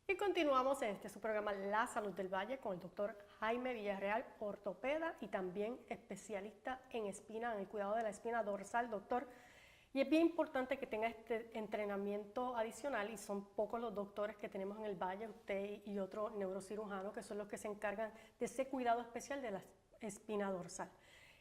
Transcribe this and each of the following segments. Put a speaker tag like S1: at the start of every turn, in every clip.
S1: Y continuamos en su programa La Salud del Valle con el doctor Jaime Villarreal, ortopeda y también especialista en espina, en el cuidado de la espina dorsal, doctor. Y es bien importante que tenga este entrenamiento adicional y son pocos los doctores que tenemos en el Valle, usted y otro neurocirujano, que son los que se encargan de ese cuidado especial de la espina dorsal.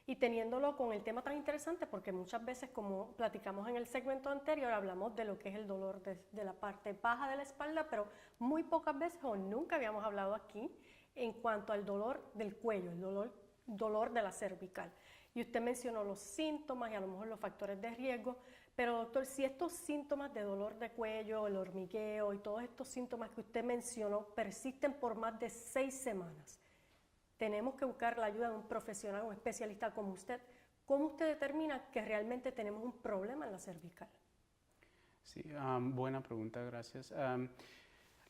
S1: Y teniéndolo con el tema tan interesante, porque muchas veces, como platicamos en el segmento anterior, hablamos de lo que es el dolor de la parte baja de la espalda, pero muy pocas veces o nunca habíamos hablado aquí en cuanto al dolor del cuello, el dolor de la cervical. Y usted mencionó los síntomas y a lo mejor los factores de riesgo, pero doctor, si estos síntomas de dolor de cuello, el hormigueo y todos estos síntomas que usted mencionó persisten por más de 6 semanas, tenemos que buscar la ayuda de un profesional, un especialista como usted. ¿Cómo usted determina que realmente tenemos un problema en la cervical?
S2: Sí, buena pregunta, gracias.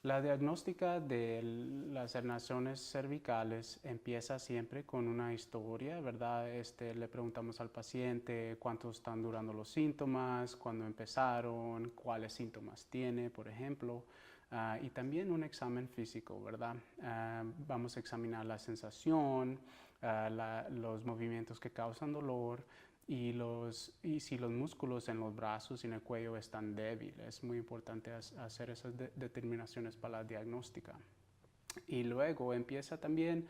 S2: La diagnóstica de las herniaciones cervicales empieza siempre con una historia, ¿verdad? Le preguntamos al paciente cuánto están durando los síntomas, cuándo empezaron, cuáles síntomas tiene, por ejemplo, y también un examen físico, ¿verdad? Vamos a examinar la sensación, los movimientos que causan dolor, y si los músculos en los brazos y en el cuello están débiles. Es muy importante hacer esas determinaciones para la diagnóstica. Y luego empieza también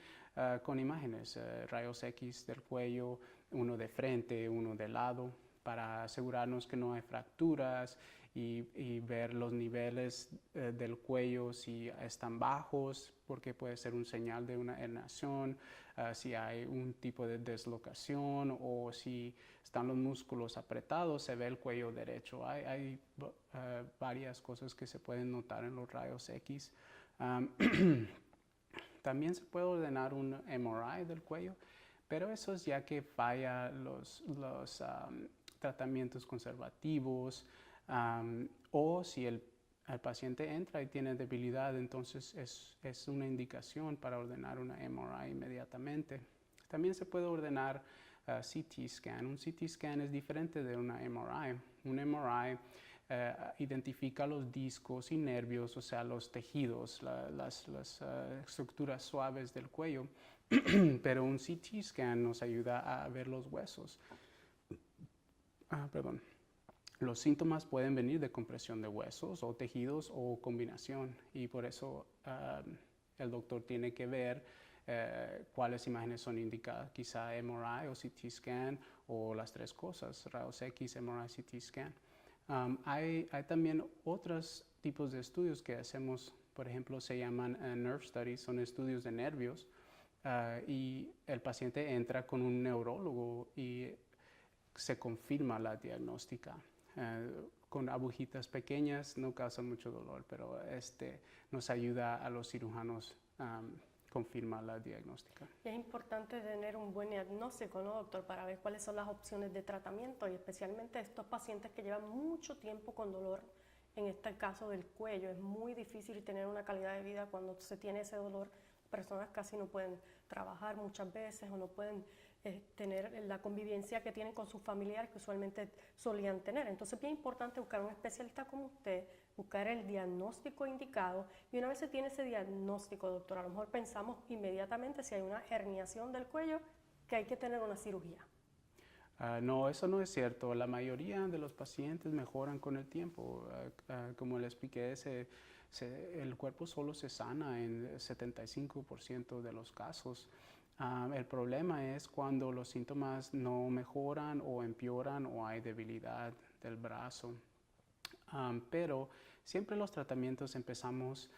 S2: con imágenes, rayos X del cuello, uno de frente, uno de lado, para asegurarnos que no hay fracturas y ver los niveles del cuello si están bajos, porque puede ser un señal de una herniación, si hay un tipo de deslocación o si están los músculos apretados, se ve el cuello derecho. Hay varias cosas que se pueden notar en los rayos X. También se puede ordenar un MRI del cuello, pero eso es ya que falla los tratamientos conservativos, o si el paciente entra y tiene debilidad, entonces es una indicación para ordenar una MRI inmediatamente. También se puede ordenar CT scan. Un CT scan es diferente de una MRI. Un MRI identifica los discos y nervios, o sea, los tejidos, las estructuras suaves del cuello, pero un CT scan nos ayuda a ver los huesos. Perdón. Los síntomas pueden venir de compresión de huesos o tejidos o combinación, y por eso el doctor tiene que ver cuáles imágenes son indicadas, quizá MRI o CT scan o las tres cosas, rayos X, MRI, CT scan. Hay también otros tipos de estudios que hacemos, por ejemplo, se llaman nerve studies, son estudios de nervios, y el paciente entra con un neurólogo y se confirma la diagnóstica. Con agujitas pequeñas no causa mucho dolor, pero nos ayuda a los cirujanos confirmar la diagnóstica.
S1: Y es importante tener un buen diagnóstico, ¿no, doctor? Para ver cuáles son las opciones de tratamiento y especialmente estos pacientes que llevan mucho tiempo con dolor, en este caso del cuello. Es muy difícil tener una calidad de vida cuando se tiene ese dolor. Personas casi no pueden trabajar muchas veces o no pueden tener la convivencia que tienen con sus familiares que usualmente solían tener. Entonces es bien importante buscar un especialista como usted, buscar el diagnóstico indicado, y una vez se tiene ese diagnóstico, doctor, a lo mejor pensamos inmediatamente si hay una herniación del cuello que hay que tener una cirugía.
S2: No, eso no es cierto. La mayoría de los pacientes mejoran con el tiempo. Como le expliqué, el cuerpo solo se sana en 75% de los casos. El problema es cuando los síntomas no mejoran o empeoran o hay debilidad del brazo. Pero siempre los tratamientos empezamos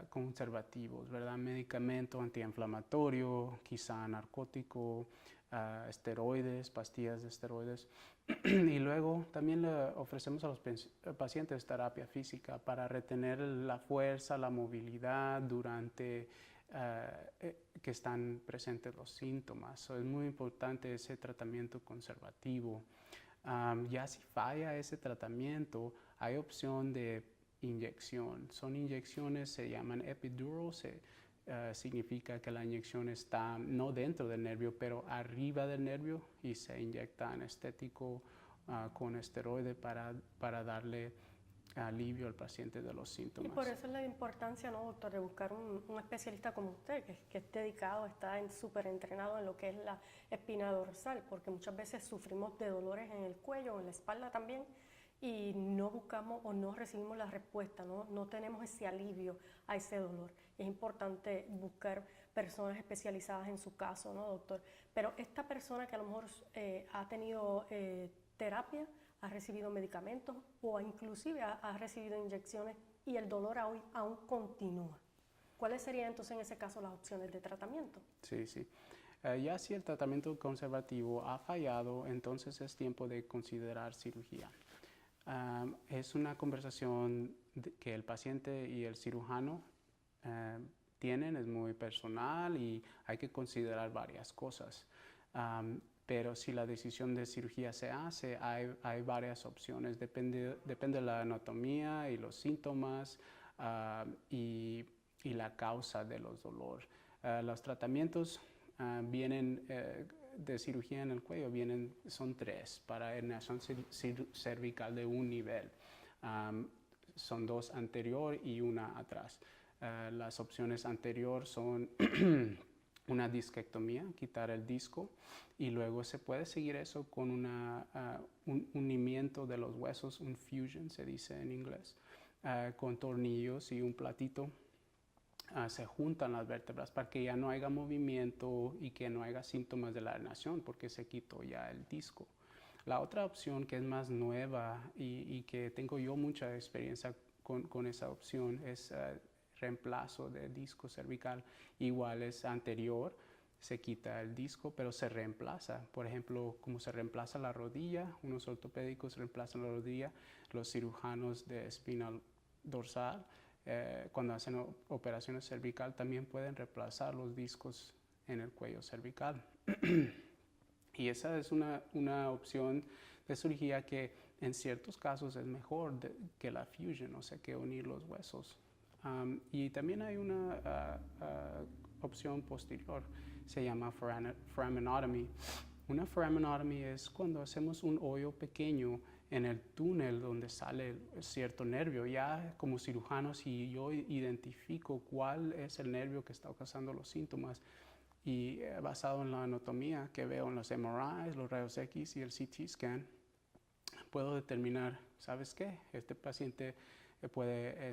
S2: conservativos, ¿verdad? Medicamento antiinflamatorio, quizá narcótico, esteroides, pastillas de esteroides. Y luego también le ofrecemos a los pacientes terapia física para retener la fuerza, la movilidad durante que están presentes los síntomas. Es muy importante ese tratamiento conservativo. Ya si falla ese tratamiento, hay opción de inyección. Son inyecciones, se llaman epidural, significa que la inyección está no dentro del nervio, pero arriba del nervio, y se inyecta anestético con esteroide para darle alivio al paciente de los
S1: Y
S2: síntomas.
S1: por eso es la importancia, ¿no, doctor, de buscar un especialista como usted, que es dedicado, está súper entrenado en lo que es la espina dorsal, porque muchas veces sufrimos de dolores en el cuello o en la espalda también, y no buscamos o no recibimos la respuesta, no tenemos ese alivio a ese dolor. Y es importante buscar personas especializadas en su caso, ¿no, doctor? Pero esta persona que a lo mejor ha tenido terapia, ha recibido medicamentos o inclusive ha recibido inyecciones y el dolor aún continúa. ¿Cuáles serían entonces en ese caso las opciones de tratamiento?
S2: Sí, sí. Ya si el tratamiento conservativo ha fallado, entonces es tiempo de considerar cirugía. Es una conversación que el paciente y el cirujano tienen, es muy personal y hay que considerar varias cosas. Pero si la decisión de cirugía se hace, hay varias opciones. Depende de la anatomía y los síntomas y la causa de los dolores. Los tratamientos vienen de cirugía en el cuello, son 3 para herniación cervical de un nivel. Son 2 anterior y una atrás. Las opciones anterior son una disquectomía, quitar el disco, y luego se puede seguir eso con un unimiento de los huesos, un fusion se dice en inglés, con tornillos y un platito. Se juntan las vértebras para que ya no haya movimiento y que no haya síntomas de la herniación porque se quitó ya el disco. La otra opción que es más nueva y que tengo yo mucha experiencia con esa opción es reemplazo de disco cervical. Igual es anterior, se quita el disco, pero se reemplaza. Por ejemplo, como se reemplaza la rodilla, unos ortopédicos reemplazan la rodilla, los cirujanos de espina dorsal, cuando hacen operaciones cervical, también pueden reemplazar los discos en el cuello cervical. Y esa es una opción de cirugía que en ciertos casos es mejor que la fusion, o sea, que unir los huesos. Y también hay una opción posterior, se llama foraminotomy. Una foraminotomy es cuando hacemos un hoyo pequeño en el túnel donde sale cierto nervio. Ya como cirujano, si yo identifico cuál es el nervio que está causando los síntomas y basado en la anatomía que veo en los MRIs, los rayos X y el CT scan, puedo determinar, ¿sabes qué? Este paciente puede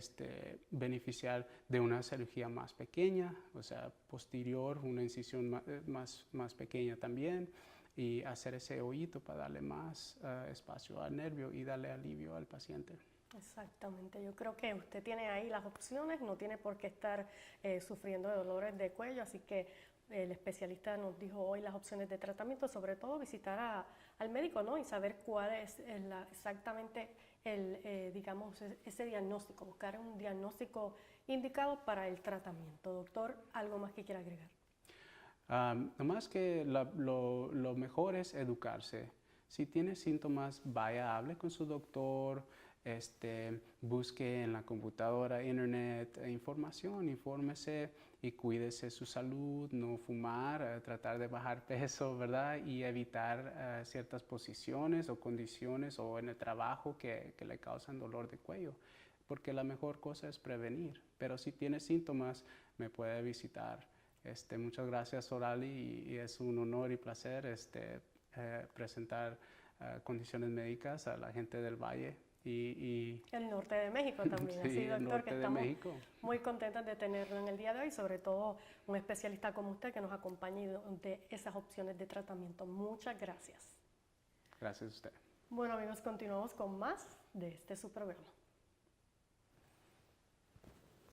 S2: beneficiar de una cirugía más pequeña, o sea, posterior, una incisión más pequeña también, y hacer ese hoyito para darle más espacio al nervio y darle alivio al paciente.
S1: Exactamente, yo creo que usted tiene ahí las opciones, no tiene por qué estar sufriendo de dolores de cuello, así que el especialista nos dijo hoy las opciones de tratamiento, sobre todo visitar al médico, ¿no? Y saber cuál es exactamente digamos, ese diagnóstico, buscar un diagnóstico indicado para el tratamiento. Doctor, ¿algo más que quiera agregar?
S2: Nomás que lo mejor es educarse. Si tiene síntomas, vaya, hable con su doctor, busque en la computadora, internet, información, infórmese y cuídese su salud, no fumar, tratar de bajar peso, ¿verdad? Y evitar ciertas posiciones o condiciones o en el trabajo que le causan dolor de cuello, porque la mejor cosa es prevenir. Pero si tiene síntomas, me puede visitar. Muchas gracias, Orali, y es un honor y placer presentar condiciones médicas a la gente del Valle.
S1: El norte de México también,
S2: sí,
S1: así, doctor, que estamos
S2: muy
S1: contentos de tenerlo en el día de hoy, sobre todo un especialista como usted que nos acompañe de esas opciones de tratamiento. Muchas gracias.
S2: Gracias a usted.
S1: Bueno, amigos, continuamos con más de su programa.